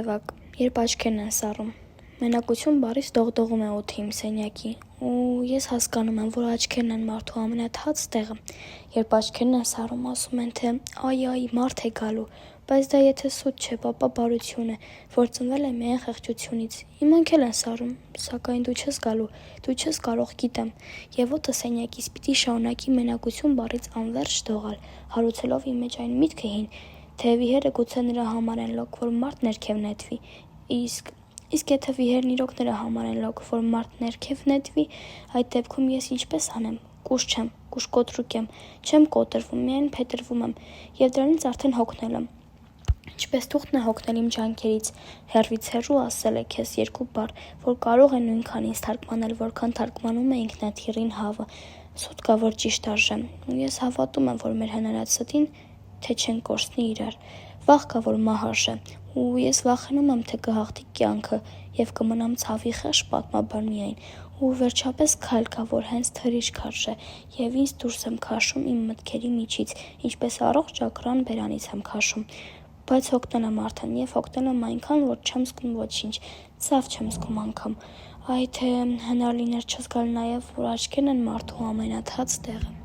Տեվակ, երբ աչքերն են սառում։ Մենակություն բառից դողդողում է օդի իմ սենյակի, ու ես հասկանում եմ, որ աչքերն են մարդու ամենաթաց տեղը։ Երբ աչքերն են սառում, ասում են, թե այ, մարդ է գալու, բայց դա եթե սուտ չէ, ապա բարություն է, որ ծնվել է միայն խղճությունից։ Իմանք էլ են սառում, սակայն դու չես գալու, դու չես կարող, գիտեմ։ Եվ օդը սենյակիս պիտի շարունակի մենակություն բառից անվերջ դողալ, հարուցելով իմ մեջ այն միտքը հին, թե վիհերը գուցե նրա համար են լոկ, որ մարդ ներքև նետվի, իսկ եթե վիհերն իրոք նրա համար են լոկ, որ մարդ ներքև նետվի, այդ դեպքում ես ինչպես անեմ, կուշ չեմ, կուշկոտրուկ եմ, չեմ կոտրվում, միայն փետրվում եմ, և դրանից արդեն հոգնել եմ։ Ինչպես թուղթն է հոգնել իմ ջանքերից, հեռվից հեռու ասել է քեզ երկու բառ, որ կարող է նույնքան ինձ թարգմանել, որքան թարգմանում է ինքնաթիռին հավը, սուտ կա, որ ճիշտ արժե, ու ես հավատում եմ, որ մեր հնարած ստին, թե չեն կորցնի իրար, վաղ կա, որ մահ արժե, ու ես վախենում եմ, թե կհաղթի կյանքը, և կմնամ ցավի խեղճ պատմաբան միայն, ու վերջապես քայլ կա, որ հենց թռիչք արժե, և ինձ դուրս եմ քաշում իմ մտքերի միջից, ինչպես առողջ ակռան բերանից եմ քաշում, բայց հոգնել եմ արդեն, և հոգնել եմ այնքան, որ չեմ զգում ոչինչ, ցավ չեմ զգում անգամ, այ թե հնար լիներ չզգալ նաև, որ աչքերն են մարդու ամենաթաց տեղը։